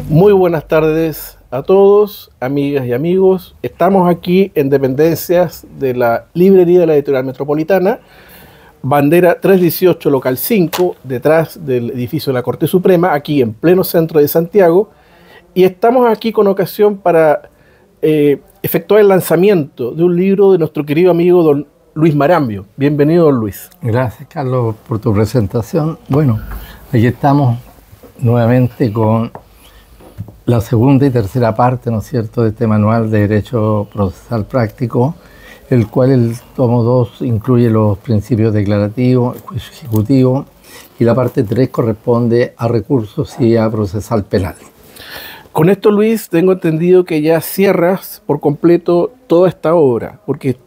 Muy buenas tardes a todos, amigas y amigos. Estamos aquí en dependencias de la librería de la Editorial Metropolitana, bandera 318, local 5, detrás del edificio de la Corte Suprema, aquí en pleno centro de Santiago. Y estamos aquí con ocasión para efectuar el lanzamiento de un libro de nuestro querido amigo don Luis Marambio. Bienvenido, don Luis. Gracias, Carlos, por tu presentación. Bueno, aquí estamos nuevamente con la segunda y tercera parte, ¿no es cierto?, de este manual de Derecho Procesal Práctico, el cual el tomo 2 incluye los principios declarativos, el juicio ejecutivo, y la parte 3 corresponde a recursos y a procesal penal. Con esto, Luis, tengo entendido que ya cierras por completo toda esta obra, porque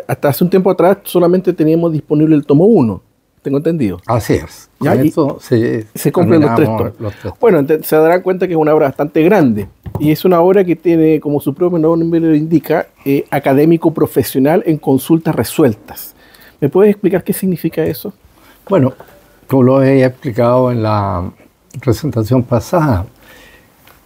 hasta hace un tiempo atrás solamente teníamos disponible el tomo 1, tengo entendido. Así es. ¿Ya? Con esto se cumplen los tres tomos. Bueno, se darán cuenta que es una obra bastante grande, y es una obra que tiene, como su propio nombre lo indica, académico profesional en consultas resueltas. ¿Me puedes explicar qué significa eso? Bueno, como lo he explicado en la presentación pasada,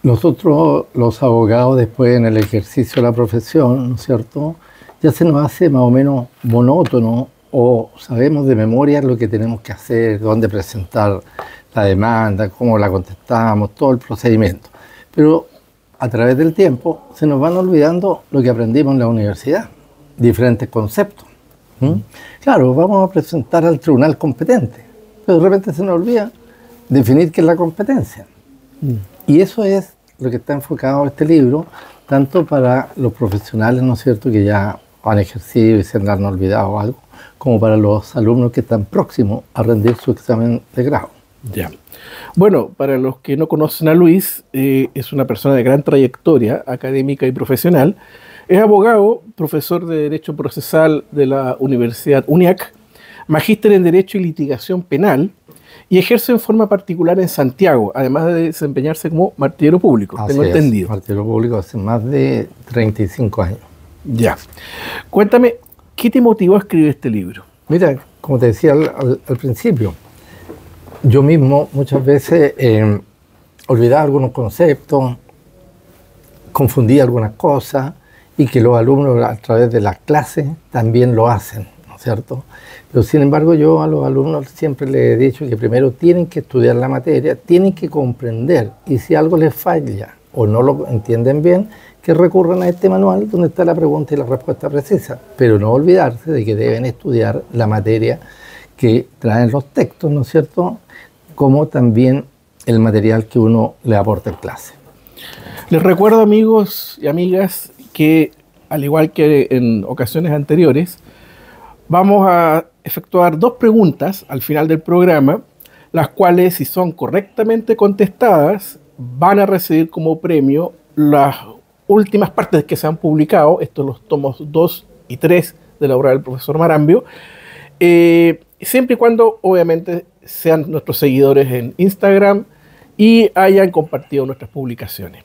nosotros, los abogados, después en el ejercicio de la profesión, ¿no es cierto?, ya se nos hace más o menos monótono o sabemos de memoria lo que tenemos que hacer, dónde presentar la demanda, cómo la contestamos, todo el procedimiento. Pero a través del tiempo se nos van olvidando lo que aprendimos en la universidad, diferentes conceptos. Claro, vamos a presentar al tribunal competente, pero de repente se nos olvida definir qué es la competencia. Y eso es lo que está enfocado en este libro, tanto para los profesionales, ¿no es cierto?, que ya han ejercido y se han olvidado algo, como para los alumnos que están próximos a rendir su examen de grado. Ya. Bueno, para los que no conocen a Luis, es una persona de gran trayectoria académica y profesional. Es abogado, profesor de Derecho Procesal de la Universidad UNIAC, magíster en Derecho y Litigación Penal, y ejerce en forma particular en Santiago, además de desempeñarse como martillero público, tengo entendido. Martillero público hace más de 35 años. Ya. Cuéntame, ¿qué te motivó a escribir este libro? Mira, como te decía al principio, yo mismo muchas veces olvidaba algunos conceptos, confundía algunas cosas, y que los alumnos a través de las clases también lo hacen, ¿no es cierto? Pero sin embargo yo a los alumnos siempre les he dicho que primero tienen que estudiar la materia, tienen que comprender, y si algo les falla o no lo entienden bien, que recurran a este manual donde está la pregunta y la respuesta precisa, pero no olvidarse de que deben estudiar la materia que traen los textos, ¿no es cierto?, como también el material que uno le aporta en clase. Les recuerdo, amigos y amigas, que al igual que en ocasiones anteriores, vamos a efectuar 2 preguntas al final del programa, las cuales, si son correctamente contestadas, van a recibir como premio las últimas partes que se han publicado, estos los tomos 2 y 3 de la obra del profesor Marambio, siempre y cuando, obviamente, sean nuestros seguidores en Instagram y hayan compartido nuestras publicaciones.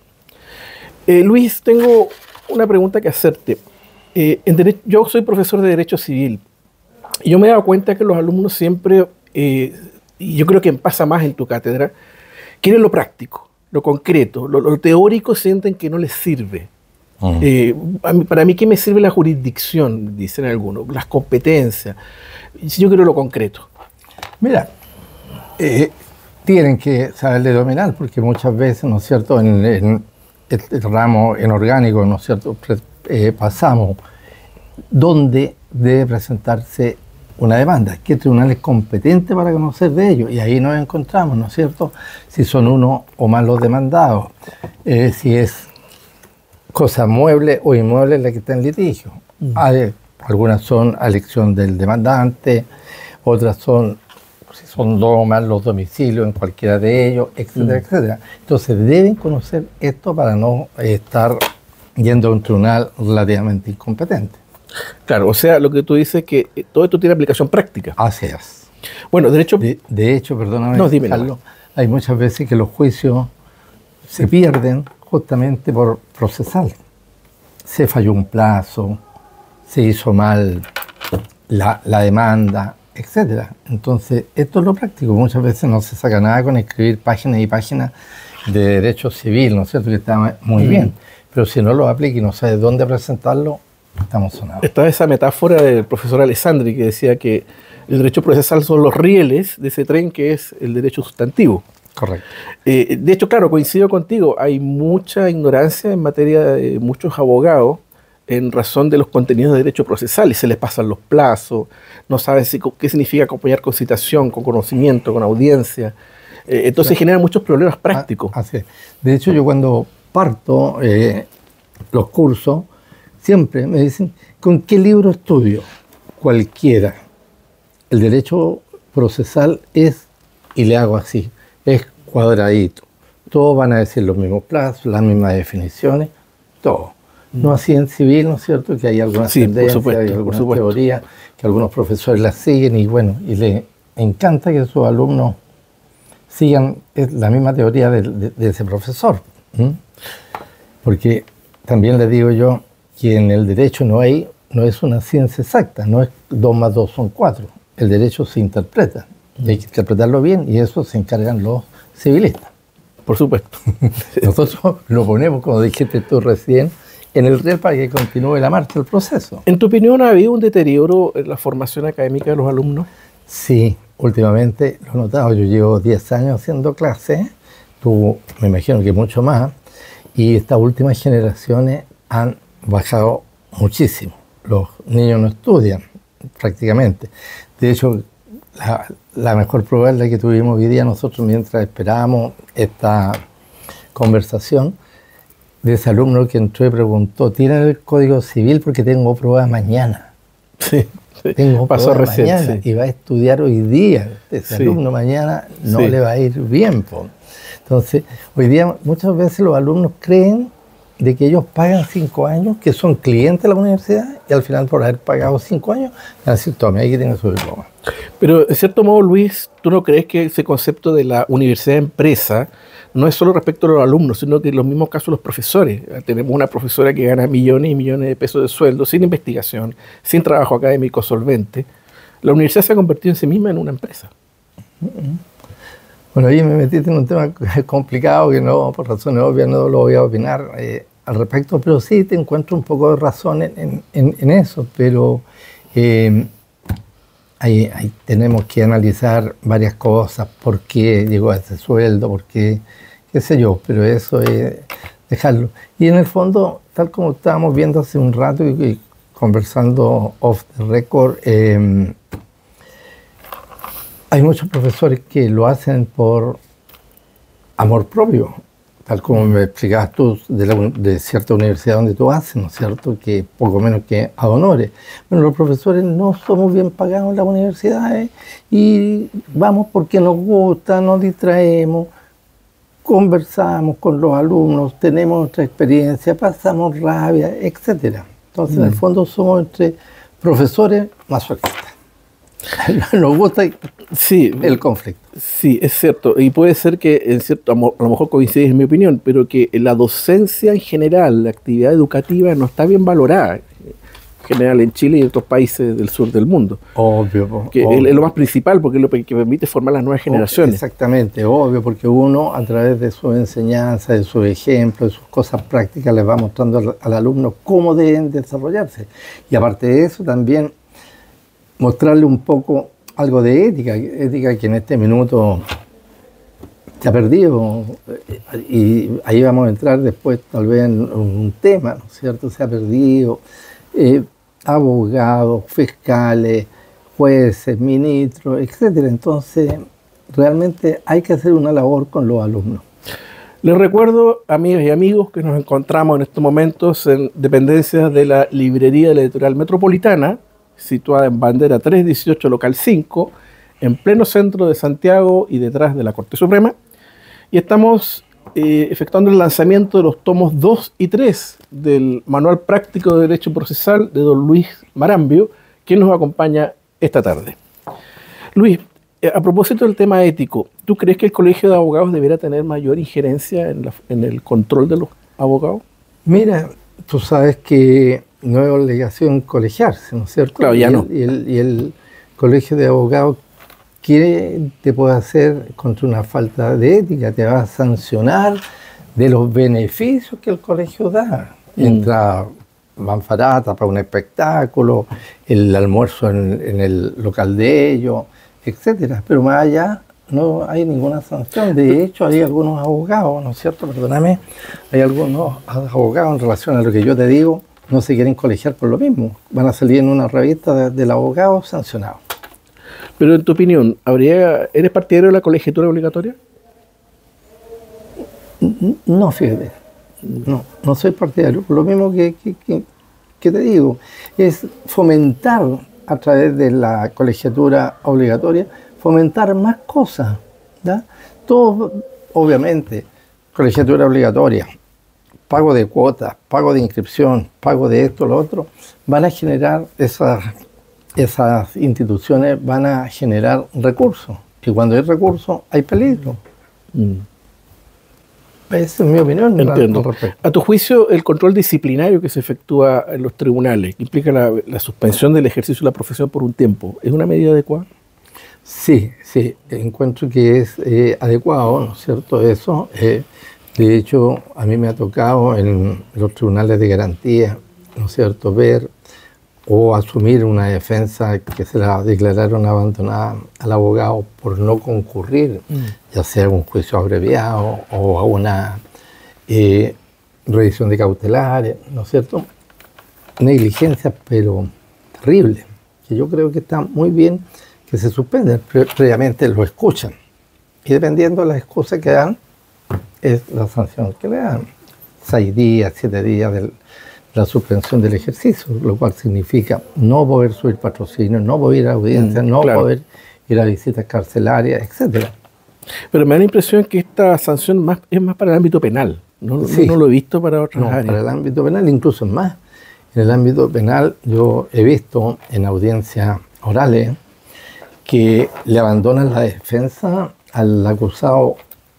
Luis, tengo una pregunta que hacerte. Yo soy profesor de Derecho Civil y yo me he dado cuenta que los alumnos siempre, y yo creo que pasa más en tu cátedra, quieren lo práctico, lo concreto, lo teórico sienten que no les sirve. Para mí, ¿qué me sirve la jurisdicción? Dicen algunos, las competencias. Yo quiero lo concreto. Mira, tienen que saber de dominar, porque muchas veces, ¿no es cierto?, en el ramo en orgánico, ¿no es cierto?, pasamos dónde debe presentarse una demanda, qué tribunal es competente para conocer de ello, y ahí nos encontramos, ¿no es cierto?, si son uno o más los demandados, si es cosa mueble o inmueble la que está en litigio. Algunas son a elección del demandante, otras son, si son 2 o más los domicilios en cualquiera de ellos, etcétera, etcétera. Entonces deben conocer esto para no estar yendo a un tribunal relativamente incompetente. Claro, o sea, lo que tú dices es que todo esto tiene aplicación práctica. Así es. Bueno, derecho... De hecho, perdóname, no, dime, Carlos, hay muchas veces que los juicios se pierden justamente por procesal. Se falló un plazo, se hizo mal la demanda, etcétera. Entonces, esto es lo práctico. Muchas veces no se saca nada con escribir páginas y páginas de derecho civil, ¿no es cierto? Que está muy bien. Pero si no lo aplica y no sabe dónde presentarlo, estamos sonados. Está esa metáfora del profesor Alessandri que decía que el derecho procesal son los rieles de ese tren que es el derecho sustantivo. Correcto. De hecho, claro, coincido contigo, hay mucha ignorancia en materia de muchos abogados en razón de los contenidos de derecho procesal y se les pasan los plazos, no saben qué significa acompañar con citación, con conocimiento, con audiencia. Entonces genera muchos problemas prácticos. Así es. De hecho, yo cuando parto los cursos, siempre me dicen, ¿con qué libro estudio? Cualquiera. El derecho procesal es, y le hago así, es cuadradito. Todos van a decir los mismos plazos, las mismas definiciones, todo. No así en civil, ¿no es cierto? Que hay algunas tendencias, hay algunas teorías que algunos profesores las siguen y bueno, y les encanta que sus alumnos sigan la misma teoría de ese profesor. Porque también les digo yo que en el derecho no es una ciencia exacta, no es 2 más 2 son 4. El derecho se interpreta, y hay que interpretarlo bien y eso se encargan los civilistas. Por supuesto. Nosotros lo ponemos, como dijiste tú recién, en el riel para que continúe la marcha del proceso. ¿En tu opinión ha habido un deterioro en la formación académica de los alumnos? Sí, últimamente lo he notado. Yo llevo 10 años haciendo clases, tú me imagino que mucho más, y estas últimas generaciones han bajado muchísimo. Los niños no estudian prácticamente. De hecho, la mejor prueba es la que tuvimos hoy día nosotros mientras esperábamos esta conversación, de ese alumno que entró y preguntó, ¿tiene el Código Civil? Porque tengo pruebas mañana. Sí, tengo pasó pruebas recién, mañana y va a estudiar hoy día. Ese alumno mañana no le va a ir bien. Entonces, hoy día muchas veces los alumnos creen de que ellos pagan 5 años, que son clientes de la universidad, y al final por haber pagado 5 años, van a decir, tome, ahí que tiene su diploma. Pero, de cierto modo, Luis, ¿tú no crees que ese concepto de la universidad empresa no es solo respecto a los alumnos, sino que en los mismos casos los profesores? Tenemos una profesora que gana millones y millones de pesos de sueldo, sin investigación, sin trabajo académico solvente. La universidad se ha convertido en sí misma en una empresa. Bueno, ahí me metiste en un tema complicado que no, por razones obvias no lo voy a opinar al respecto, pero sí te encuentro un poco de razón en eso, pero ahí tenemos que analizar varias cosas, por qué llegó a ese sueldo, por qué, qué sé yo, pero eso es dejarlo. Y en el fondo, tal como estábamos viendo hace un rato y conversando off the record, hay muchos profesores que lo hacen por amor propio, tal como me explicabas tú de cierta universidad donde tú haces, ¿no es cierto? Que poco menos que ad honores. Bueno, los profesores no somos bien pagados en las universidades y vamos porque nos gusta, nos distraemos, conversamos con los alumnos, tenemos nuestra experiencia, pasamos rabia, etc. Entonces, en el fondo somos entre profesores masoquistas. Nos gusta el conflicto. Sí, es cierto. Y puede ser que, a lo mejor coincides en mi opinión, pero que la docencia en general, la actividad educativa, no está bien valorada. En general en Chile y en otros países del sur del mundo. Obvio. Que obvio. Es lo más principal, porque es lo que permite formar las nuevas generaciones. Exactamente, obvio, porque uno a través de su enseñanza, de sus ejemplos, de sus cosas prácticas, les va mostrando al alumno cómo deben desarrollarse. Y aparte de eso, también mostrarle un poco algo de ética que en este minuto se ha perdido, y ahí vamos a entrar después tal vez en un tema, ¿no es cierto? Se ha perdido, abogados, fiscales, jueces, ministros, etcétera. Entonces, realmente hay que hacer una labor con los alumnos. Les recuerdo, amigas y amigos, que nos encontramos en estos momentos en dependencias de la Librería de la Editorial Metropolitana, situada en Bandera 318, local 5, en pleno centro de Santiago y detrás de la Corte Suprema. Y estamos efectuando el lanzamiento de los tomos 2 y 3 del Manual Práctico de Derecho Procesal de don Luis Marambio, quien nos acompaña esta tarde. Luis, a propósito del tema ético, ¿tú crees que el Colegio de Abogados debería tener mayor injerencia en el control de los abogados? Mira, tú sabes que no es obligación colegiarse, ¿no es cierto? Claro, ya no. Y el Colegio de Abogados ¿qué te puede hacer contra una falta de ética? Te va a sancionar de los beneficios que el colegio da. Entra manfarata para un espectáculo, el almuerzo en el local de ellos, etcétera. Pero más allá no hay ninguna sanción. De hecho, hay algunos abogados, ¿no es cierto? Perdóname, hay algunos abogados en relación a lo que yo te digo, no se quieren colegiar por lo mismo. Van a salir en una revista del abogado sancionado. Pero en tu opinión, ¿eres partidario de la colegiatura obligatoria? No, fíjate. No soy partidario. Lo mismo que te digo, es fomentar a través de la colegiatura obligatoria, fomentar más cosas. ¿Ya? Todo, obviamente, colegiatura obligatoria, pago de cuotas, pago de inscripción, pago de esto, lo otro, van a generar esas instituciones van a generar recursos. Y cuando hay recursos, hay peligro. Esa es mi opinión. Entiendo. A tu juicio, el control disciplinario que se efectúa en los tribunales, que implica la suspensión del ejercicio de la profesión por un tiempo, ¿es una medida adecuada? Sí, encuentro que es adecuado, ¿no es cierto? Eso. De hecho, a mí me ha tocado en los tribunales de garantía, ¿no es cierto?, ver o asumir una defensa que se la declararon abandonada al abogado por no concurrir, ya sea a un juicio abreviado o a una revisión de cautelares, ¿no es cierto? Negligencias, pero terribles, que yo creo que está muy bien que se suspendan, previamente lo escuchan, y dependiendo de las excusas que dan, es la sanción que le dan. 6 días, 7 días la suspensión del ejercicio, lo cual significa no poder subir patrocinio, no poder ir a audiencias, no poder ir a visitas carcelarias, etc. Pero me da la impresión que esta sanción es más para el ámbito penal. No lo he visto para otras áreas. Para el ámbito penal incluso es más. En el ámbito penal yo he visto en audiencias orales que le abandonan la defensa al acusado,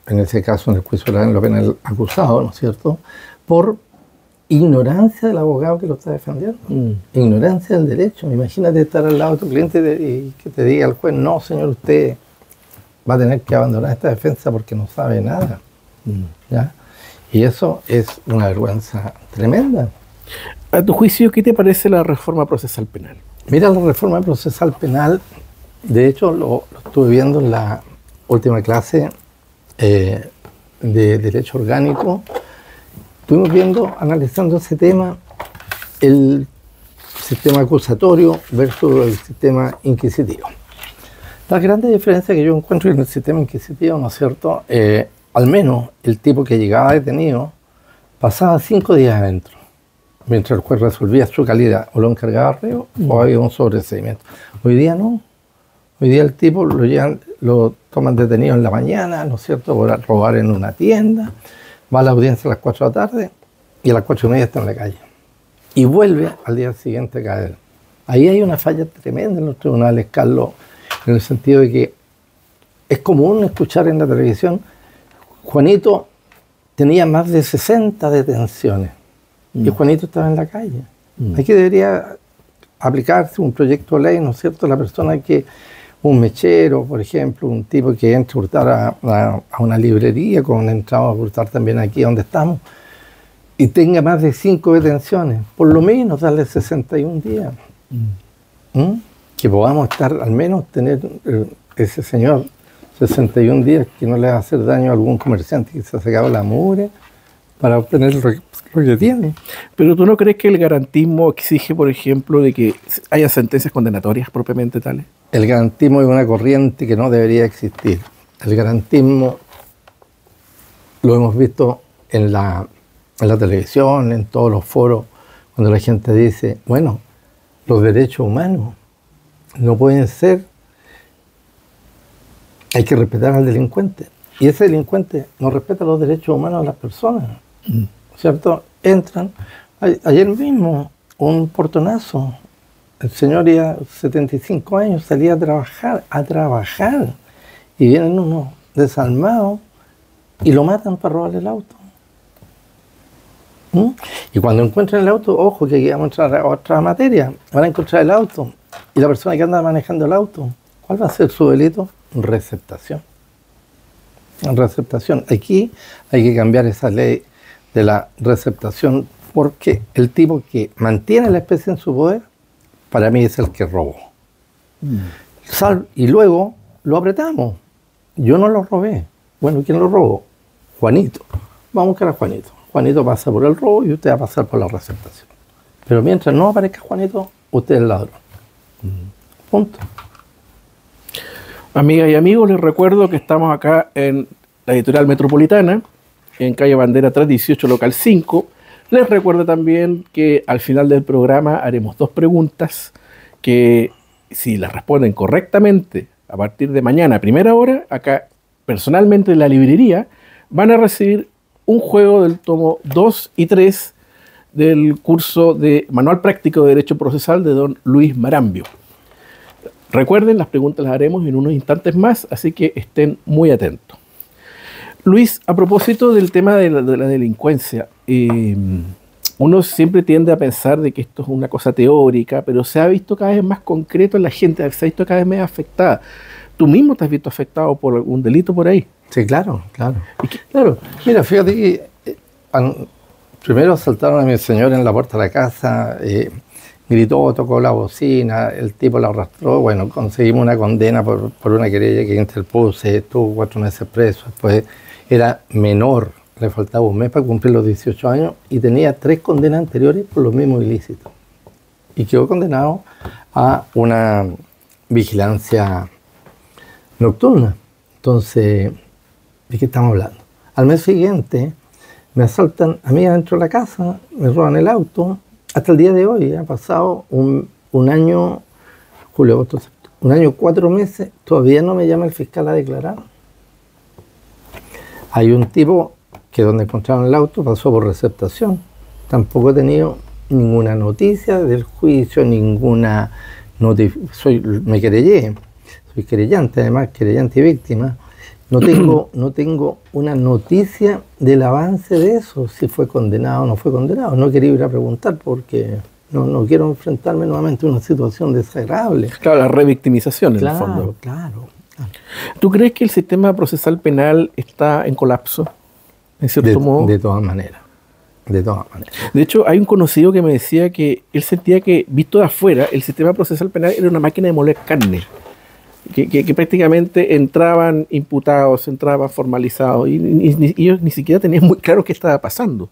en ese caso en el juicio oral en lo penal acusado, ¿no es cierto?, por ignorancia del abogado que lo está defendiendo, ignorancia del derecho. Imagínate estar al lado de tu cliente y que te diga el juez, no, señor, usted va a tener que abandonar esta defensa porque no sabe nada. ¿Ya? Y eso es una vergüenza tremenda. A tu juicio, ¿qué te parece la reforma procesal penal? Mira, la reforma procesal penal, de hecho, lo estuve viendo en la última clase de Derecho Orgánico. Estuvimos viendo, analizando ese tema, el sistema acusatorio versus el sistema inquisitivo. La gran diferencia que yo encuentro en el sistema inquisitivo, ¿no es cierto?, al menos el tipo que llegaba detenido pasaba 5 días adentro, mientras el juez resolvía su calidad, o lo encargaba reo o había un sobreseimiento. Hoy día no. Hoy día el tipo lo toman detenido en la mañana, ¿no es cierto?, por robar en una tienda. Va a la audiencia a las 4 de la tarde y a las 4:30 está en la calle. Y vuelve al día siguiente a caer. Ahí hay una falla tremenda en los tribunales, Carlos, en el sentido de que es común escuchar en la televisión, Juanito tenía más de 60 detenciones y Juanito estaba en la calle. Aquí debería aplicarse un proyecto de ley, ¿no es cierto?, la persona que un mechero, por ejemplo, un tipo que entra a hurtar a una librería, como entramos a hurtar también aquí donde estamos, y tenga más de 5 detenciones, por lo menos darle 61 días. Que podamos estar, al menos tener ese señor 61 días que no le va a hacer daño a algún comerciante que se ha sacado la mugre para obtener lo que tiene. Pero ¿tú no crees que el garantismo exige, por ejemplo, de que haya sentencias condenatorias propiamente tales? El garantismo es una corriente que no debería existir. El garantismo lo hemos visto en la televisión, en todos los foros, cuando la gente dice, bueno, los derechos humanos no pueden ser, hay que respetar al delincuente. Y ese delincuente no respeta los derechos humanos de las personas, ¿cierto? Entran, ayer mismo, un portonazo, el señor ya 75 años, salía a trabajar, y vienen unos desarmados y lo matan para robarle el auto. Y cuando encuentran el auto, ojo que aquí vamos a entrar a otra materia, van a encontrar el auto y la persona que anda manejando el auto ¿Cuál va a ser su delito? Receptación. Receptación. Aquí hay que cambiar esa ley de la receptación, porque el tipo que mantiene la especie en su poder, para mí es el que robó. Y luego lo apretamos. Yo no lo robé. Bueno, ¿quién lo robó? Juanito. Vamos a buscar a Juanito. Juanito pasa por el robo y usted va a pasar por la receptación. Pero mientras no aparezca Juanito, usted es el ladrón. Punto. Amigas y amigos, les recuerdo que estamos acá en la Editorial Metropolitana, en calle Bandera 318, local 5. Les recuerdo también que al final del programa haremos 2 preguntas que, si las responden correctamente a partir de mañana a primera hora, acá personalmente en la librería, van a recibir un juego del tomo 2 y 3 del curso de Manual Práctico de Derecho Procesal de don Luis Marambio. Recuerden, las preguntas las haremos en unos instantes más, así que estén muy atentos. Luis, a propósito del tema de la delincuencia, uno siempre tiende a pensar de que esto es una cosa teórica, pero se ha visto cada vez más concreto en la gente, se ha visto cada vez más afectada. ¿Tú mismo te has visto afectado por algún delito por ahí? Sí, claro. Claro. Mira, fíjate que primero asaltaron a mi señora en la puerta de la casa, gritó, tocó la bocina, el tipo la arrastró. Bueno, conseguimos una condena por una querella que interpuse, estuvo 4 meses preso. Después era menor, le faltaba un mes para cumplir los 18 años y tenía 3 condenas anteriores por los mismos ilícitos. Y quedó condenado a una vigilancia nocturna. Entonces, ¿de qué estamos hablando? Al mes siguiente me asaltan a mí adentro de la casa, me roban el auto. Hasta el día de hoy ha pasado un año, julio, agosto, septiembre, un año 4 meses, todavía no me llama el fiscal a declarar. Hay un tipo que donde encontraron el auto pasó por receptación. Tampoco he tenido ninguna noticia del juicio, ninguna notificación. Me querellé, soy querellante, además querellante y víctima. No tengo una noticia del avance de eso, si fue condenado o no fue condenado. No quería ir a preguntar porque no quiero enfrentarme nuevamente a una situación desagradable. Claro, la revictimización en el fondo. Claro. ¿Tú crees que el sistema procesal penal está en colapso, en cierto modo? De todas maneras. De hecho, hay un conocido que me decía que él sentía que, visto de afuera, el sistema procesal penal era una máquina de moler carne. Que prácticamente entraban imputados, entraban formalizados y ellos ni siquiera tenían muy claro qué estaba pasando.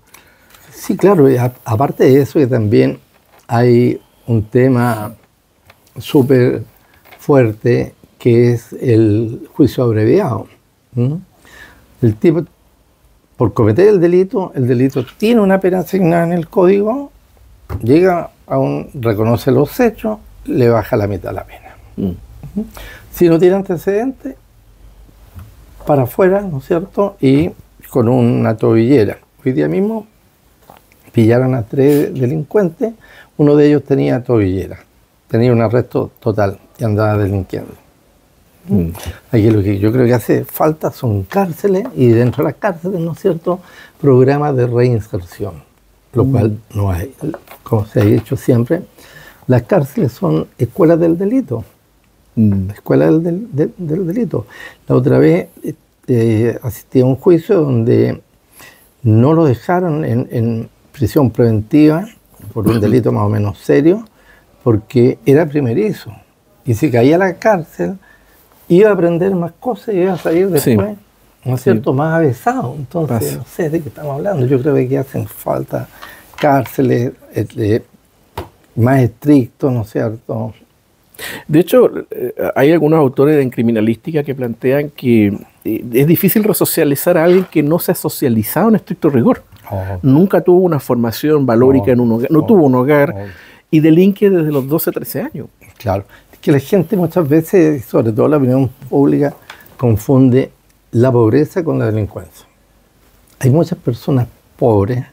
Sí, claro, y aparte de eso que también hay un tema súper fuerte que es el juicio abreviado. El tipo, por cometer el delito tiene una pena asignada en el código, llega reconoce los hechos, le baja la mitad la pena. Si no tiene antecedentes, para afuera, ¿no es cierto? Y con una tobillera. Hoy día mismo pillaron a 3 delincuentes, uno de ellos tenía tobillera, tenía un arresto total y andaba delinquiendo. Aquí lo que yo creo que hace falta son cárceles y dentro de las cárceles, ¿no es cierto?, programas de reinserción, lo cual no hay. Como se ha dicho siempre, las cárceles son escuelas del delito. Escuela del delito. La otra vez asistí a un juicio donde no lo dejaron en prisión preventiva por un delito más o menos serio, porque era primerizo. Y si caía a la cárcel, iba a aprender más cosas y iba a salir después, ¿no es cierto?, más avesado. Entonces, no sé de qué estamos hablando. Yo creo que hacen falta cárceles más estrictos, ¿no es cierto? De hecho, hay algunos autores en criminalística que plantean que es difícil resocializar a alguien que no se ha socializado en estricto rigor. Nunca tuvo una formación valórica en un hogar, no tuvo un hogar y delinque desde los 12, 13 años. Claro, es que la gente muchas veces, sobre todo la opinión pública, confunde la pobreza con la delincuencia. Hay muchas personas pobres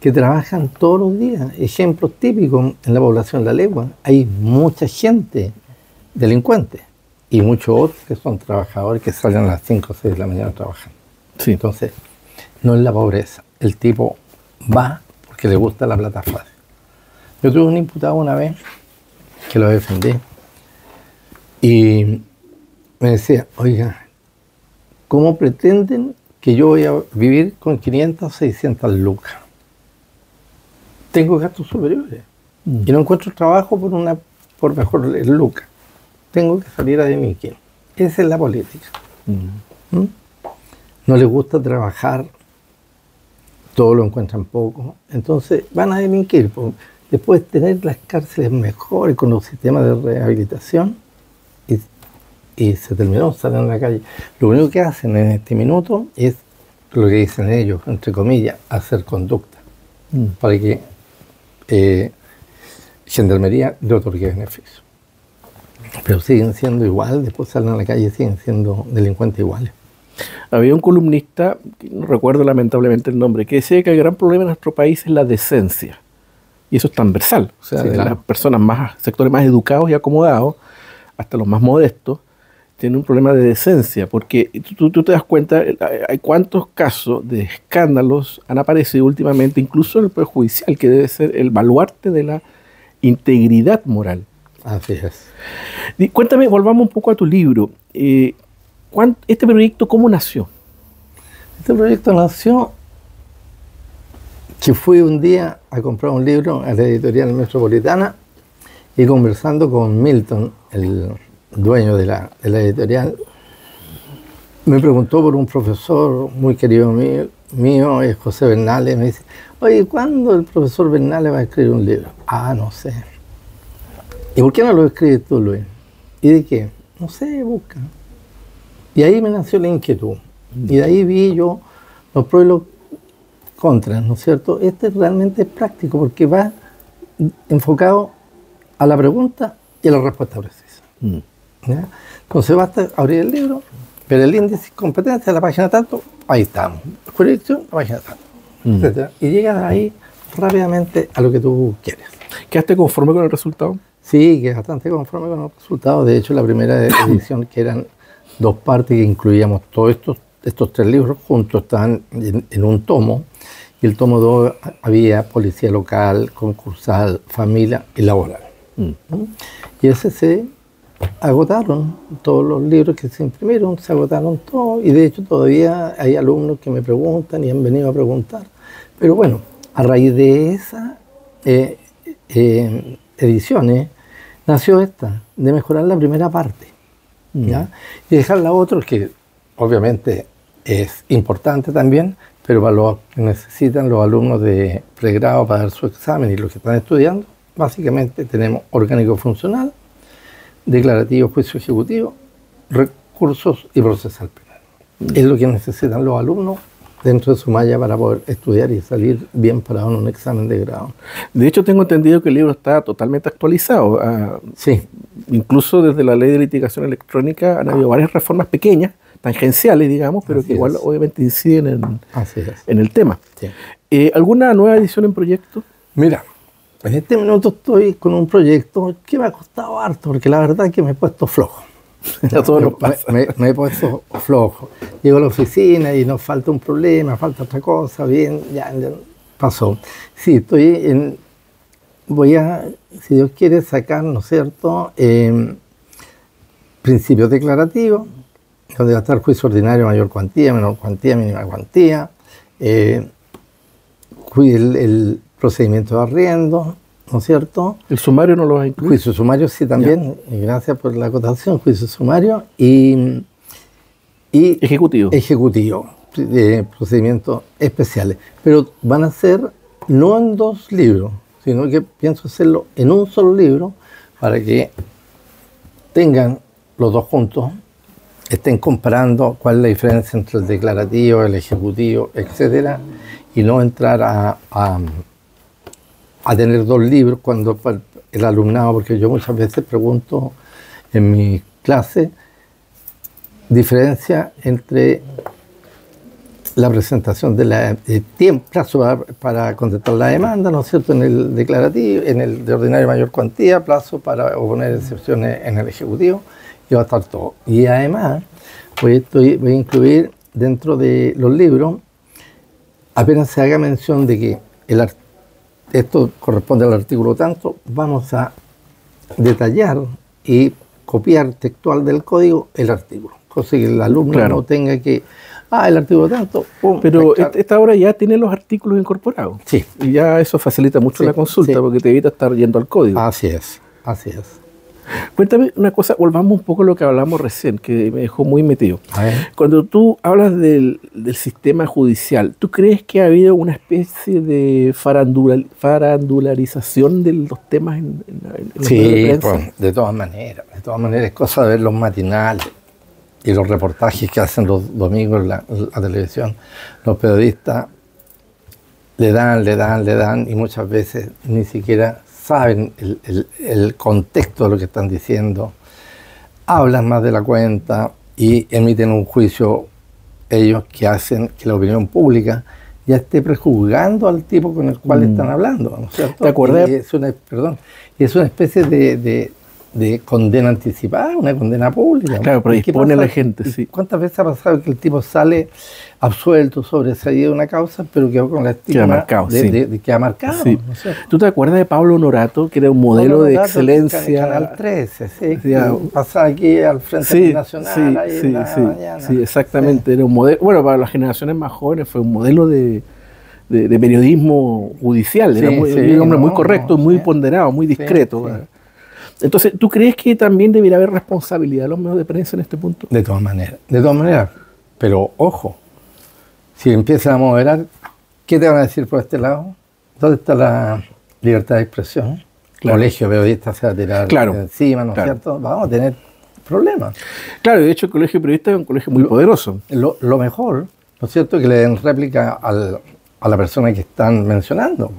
que trabajan todos los días. Ejemplos típicos en la población de La Legua. Hay mucha gente delincuente y muchos otros que son trabajadores que salen a las 5 o 6 de la mañana a trabajar. Sí. Entonces, no es la pobreza. El tipo va porque le gusta la plata fácil. Yo tuve un imputado una vez que lo defendí Y me decía, oiga, ¿cómo pretenden que yo voy a vivir con 500 o 600 lucas? Tengo gastos superiores y no encuentro trabajo por mejor lucas. Tengo que salir a delinquir. Esa es la política. No les gusta trabajar, todo lo encuentran poco, entonces van a delinquir. Después de tener las cárceles mejores con los sistemas de rehabilitación, y se terminó, salen a la calle. Lo único que hacen en este minuto es lo que dicen ellos, entre comillas, hacer conducta, para que Gendarmería le otorgue beneficio. Pero siguen siendo igual, después salen a la calle y siguen siendo delincuentes iguales. Había un columnista, no recuerdo lamentablemente el nombre, que decía que el gran problema en nuestro país es la decencia. Y eso es transversal. O sea, sí, claro. Las personas sectores más educados y acomodados, hasta los más modestos, tienen un problema de decencia. Porque tú te das cuenta, hay cuántos casos de escándalos han aparecido últimamente, incluso en el Poder Judicial, que debe ser el baluarte de la integridad moral. Así es. Y cuéntame, volvamos un poco a tu libro. ¿Este proyecto cómo nació? Este proyecto nació que fui un día a comprar un libro a la editorial Metropolitana y conversando con Milton, el dueño de la editorial, me preguntó por un profesor muy querido mío, es José Bernales, me dice, oye, ¿cuándo el profesor Bernales va a escribir un libro? Ah, no sé. ¿Y por qué no lo escribes tú, Luis? ¿Y de qué? No sé, busca. Y ahí me nació la inquietud. Y de ahí vi yo los pros y los contras, ¿no es cierto? Este realmente es práctico porque va enfocado a la pregunta y a la respuesta precisa. ¿Ya? Entonces basta abrir el libro, ver el índice de competencia, la página tanto, ahí estamos. Jurisdicción, la página tanto, etc. Y llegas ahí rápidamente a lo que tú quieres. ¿Quedaste conforme con el resultado? Sí, quedé bastante conforme con el resultado. De hecho, la primera edición, que eran 2 partes que incluíamos todos estos 3 libros juntos, estaban en un tomo. Y el tomo 2 había policía local, concursal, familia y laboral. Y ese se agotaron, todos los libros que se imprimieron, se agotaron todos. Y de hecho todavía hay alumnos que me preguntan y han venido a preguntar. Pero bueno, a raíz de esas ediciones, nació esta, de mejorar la primera parte. ¿Ya? Y dejar la otra, que obviamente es importante también, pero para lo que necesitan los alumnos de pregrado para dar su examen y los que están estudiando, básicamente tenemos orgánico funcional, declarativo, juicio ejecutivo, recursos y procesal penal. Es lo que necesitan los alumnos dentro de su malla para poder estudiar y salir bien parado en un examen de grado. De hecho, tengo entendido que el libro está totalmente actualizado. Sí. Incluso desde la ley de litigación electrónica han habido varias reformas pequeñas, tangenciales, digamos, pero que igual obviamente inciden en el tema. Sí. ¿Alguna nueva edición en proyecto? Mira, en este minuto estoy con un proyecto que me ha costado harto, porque la verdad es que me he puesto flojo. Ya todo nos pasa. Me he puesto flojo. Llego a la oficina y nos falta un problema, falta otra cosa, bien, ya pasó. Sí, voy a, si Dios quiere, sacar, ¿no es cierto?, principios declarativos, donde va a estar juicio ordinario, mayor cuantía, menor cuantía, mínima cuantía, el procedimiento de arriendo, ¿no es cierto? ¿El sumario no lo va a incluir? Juicio sumario sí también, gracias por la acotación, juicio sumario y ejecutivo, procedimientos especiales. Pero van a ser no en 2 libros, sino que pienso hacerlo en un solo libro para que tengan los 2 juntos, estén comparando cuál es la diferencia entre el declarativo, el ejecutivo, etcétera, y no entrar a tener 2 libros cuando el alumnado, porque yo muchas veces pregunto en mi clase diferencia entre la presentación de tiempo, plazo para contestar la demanda, ¿no es cierto?, en el declarativo, en el de ordinario mayor cuantía, plazo para oponer excepciones en el ejecutivo, y va a estar todo. Y además voy a incluir dentro de los libros, apenas se haga mención de que esto corresponde al artículo tanto, vamos a detallar y copiar textual del código el artículo, cosa que el alumno Claro. no tenga que, el artículo tanto, pum, Pero pescar. esta obra ya tiene los artículos incorporados. Sí. Y ya eso facilita mucho Sí, la consulta, sí. porque te evita estar yendo al código. Así es, así es. Cuéntame una cosa, volvamos un poco a lo que hablamos recién, que me dejó muy metido. A ver. Cuando tú hablas del sistema judicial, ¿tú crees que ha habido una especie de farandularización de los temas en los medios de Sí, prensa? pues, de todas maneras, es cosa de ver los matinales y los reportajes que hacen los domingos en la televisión. Los periodistas le dan y muchas veces ni siquiera saben el contexto de lo que están diciendo, hablan más de la cuenta y emiten un juicio ellos que hacen que la opinión pública ya esté prejuzgando al tipo con el cual están hablando, ¿no es cierto? ¿Te acuerdas? Y es una especie de condena anticipada, una condena pública. Claro, pero ¿Y qué dispone a la pasa? gente, ¿Y sí. ¿Cuántas veces ha pasado que el tipo sale absuelto, sobreseído de una causa, pero quedó con la estigma Queda marcado, sí. de queda marcado? Sí. ¿no es cierto? ¿Tú te acuerdas de Pablo Honorato, que era un modelo de excelencia? Canal 13, sí. Sí, Que pasaba aquí al Frente Sí, Nacional ahí en la mañana. sí, exactamente. Era un modelo, bueno, para las generaciones más jóvenes fue un modelo de periodismo judicial. Era Sí, muy, sí, un hombre muy no, correcto, no, muy sí. ponderado, muy discreto. Sí, sí. ¿verdad? Entonces, ¿tú crees que también debería haber responsabilidad de los medios de prensa en este punto? De todas maneras. Pero ojo, si empiezan a moderar, ¿qué te van a decir por este lado? ¿Dónde está la libertad de expresión? Claro. Colegio periodista se va a tirar Claro, encima, ¿no es claro. cierto? Vamos a tener problemas. Claro, de hecho el Colegio de Periodistas es un colegio muy poderoso. Lo mejor, ¿no es cierto?, que le den réplica a la persona que están mencionando.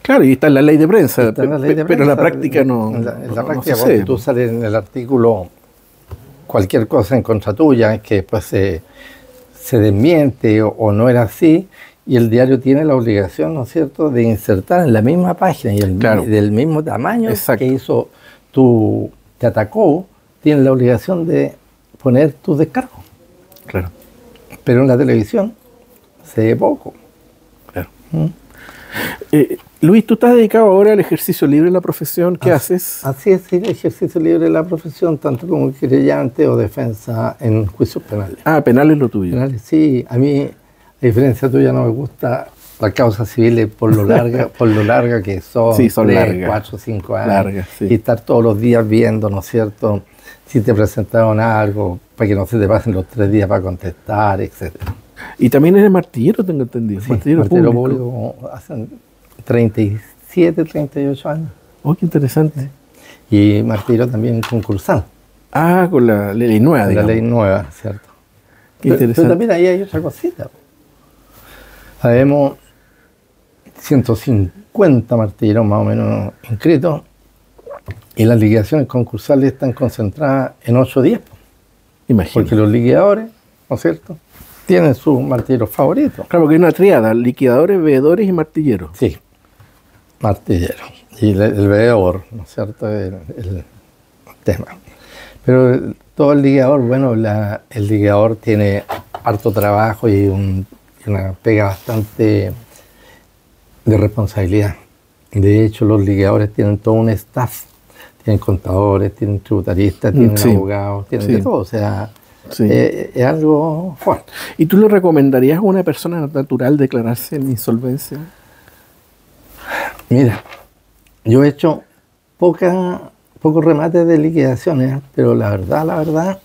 Claro, y está en la ley de prensa, Está en la ley de pero en la prensa, práctica no, en la no práctica, sucede. cuando tú sales en el artículo cualquier cosa en contra tuya, que después se desmiente o no era así, y el diario tiene la obligación, ¿no es cierto?, de insertar en la misma página y Claro. del mismo tamaño Exacto. que hizo te atacó, tiene la obligación de poner tu descargo. Claro, Pero en la televisión se ve poco. claro. Luis, tú estás dedicado ahora al ejercicio libre de la profesión. ¿Qué haces? Así es, el ejercicio libre de la profesión, tanto como querellante o defensa en juicios penales. Penal es lo tuyo. Penales, sí, a mí, a diferencia tuya, no me gusta las causas civiles por lo larga que son, Sí, son 3, largas. 4, 5 años. Largas, sí. Y estar todos los días viendo, ¿no es cierto?, si te presentaron algo, para que no se te pasen los 3 días para contestar, etc. Y también eres martillero, tengo entendido. Sí, martillero martillero público. público hace 37, 38 años. Oh, qué interesante. Y martillero también concursal. Con la ley nueva, La digamos. ley nueva, ¿cierto? Qué Pero interesante. también ahí hay otra cosita. Sabemos 150 martilleros más o menos inscritos y las liquidaciones concursales están concentradas en 8 días. Imagínate. Porque los liquidadores, ¿no es cierto?, tienen sus martilleros favoritos. Claro, porque hay una triada, liquidadores, veedores y martilleros. Sí, martillero. Y el veedor, ¿no es cierto?, el tema. Pero todo el liquidador, bueno, el liquidador tiene harto trabajo y una pega bastante de responsabilidad. De hecho, los liquidadores tienen todo un staff. Tienen contadores, tienen tributaristas, tienen Sí. abogados, tienen Sí. de todo. O sea, Sí. es algo fuerte. ¿Y tú le recomendarías a una persona natural declararse en insolvencia? Mira, yo he hecho pocos remates de liquidaciones, pero la verdad,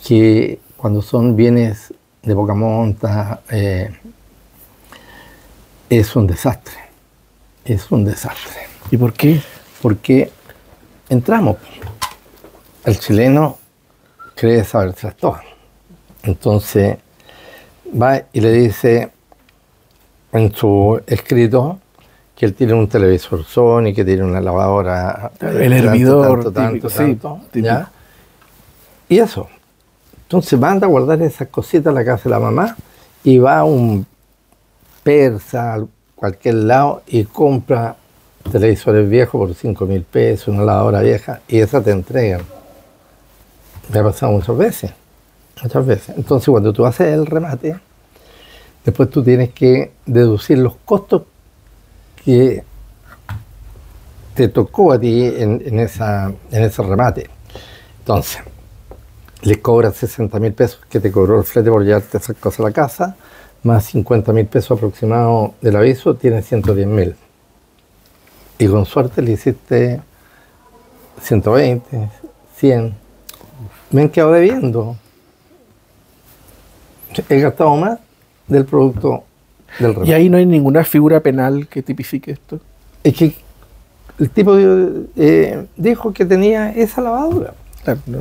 que cuando son bienes de poca monta, es un desastre. Es un desastre. ¿Y por qué? Porque entramos. El chileno cree saberse todas. Entonces va y le dice en su escrito que él tiene un televisor Sony, que tiene una lavadora, El hervidor, típico, sí, tanto, típico. ¿ya? Y eso. Entonces manda a guardar esas cositas a la casa de la mamá y va a un persa, a cualquier lado, y compra televisores viejos por 5.000 pesos, una lavadora vieja, y esa te entregan. Me ha pasado muchas veces. Entonces, cuando tú haces el remate, después tú tienes que deducir los costos que te tocó a ti en ese remate. Entonces, le cobras 60.000 pesos que te cobró el flete por llevarte esas cosas a la casa, más 50.000 pesos aproximados del aviso, tienes 110.000. Y con suerte le hiciste 120, 100. Me han quedado debiendo. He gastado más del producto del remate. ¿Y ahí no hay ninguna figura penal que tipifique esto? Es que el tipo dijo que tenía esa lavadura. Claro, no.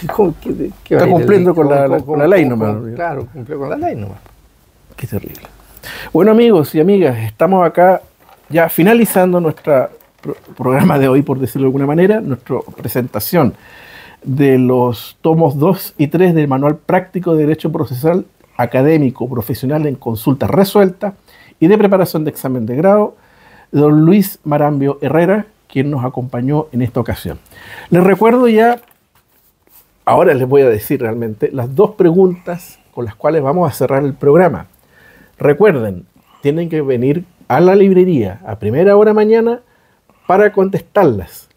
Está cumpliendo con la ley nomás. Claro, cumplió con la ley nomás. Qué terrible. Bueno, amigos y amigas, estamos acá ya finalizando nuestro programa de hoy, por decirlo de alguna manera, nuestra presentación de los tomos 2 y 3 del Manual Práctico de Derecho Procesal Académico Profesional en Consultas Resueltas y de Preparación de Examen de Grado, de don Luis Marambio Herrera, quien nos acompañó en esta ocasión. Les recuerdo ya, ahora les voy a decir realmente, las dos preguntas con las cuales vamos a cerrar el programa. Recuerden, tienen que venir a la librería a primera hora mañana para contestarlas.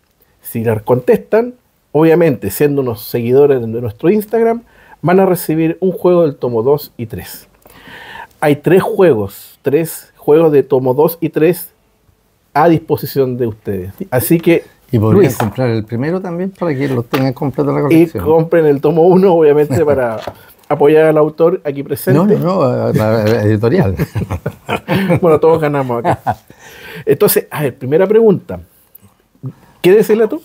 Si las contestan, obviamente, siendo unos seguidores de nuestro Instagram, van a recibir un juego del tomo 2 y 3. Hay tres juegos de tomo 2 y 3 a disposición de ustedes. Así que, y podrían comprar el primero también para que lo tengan completo la colección. Y compren el tomo 1, obviamente, para apoyar al autor aquí presente. No, la editorial. Bueno, todos ganamos acá. Entonces, a ver, primera pregunta. ¿Quieres decirla tú?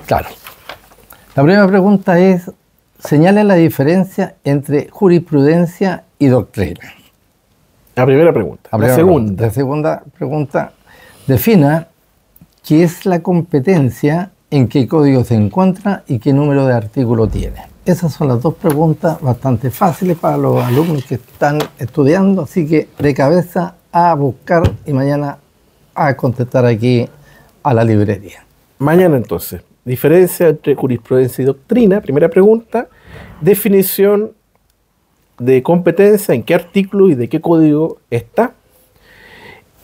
Claro. La primera pregunta es, señale la diferencia entre jurisprudencia y doctrina. La primera pregunta. La segunda pregunta, defina qué es la competencia, en qué código se encuentra y qué número de artículo tiene. Esas son las dos preguntas bastante fáciles para los alumnos que están estudiando, así que de cabeza a buscar y mañana a contestar aquí a la librería. Mañana entonces, diferencia entre jurisprudencia y doctrina, primera pregunta, definición de competencia, en qué artículo y de qué código está.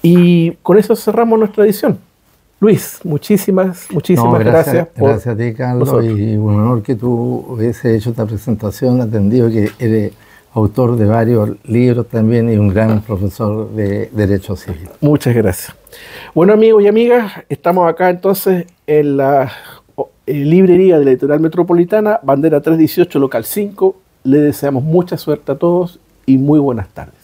Y con eso cerramos nuestra edición. Luis, muchísimas gracias. Gracias a ti, Carlos, y un honor que tú hubiese hecho esta presentación, atendido que eres autor de varios libros también y un gran profesor de Derecho Civil. Muchas gracias. Bueno, amigos y amigas, estamos acá entonces en la librería de la Editorial Metropolitana, bandera 318, local 5. Le deseamos mucha suerte a todos y muy buenas tardes.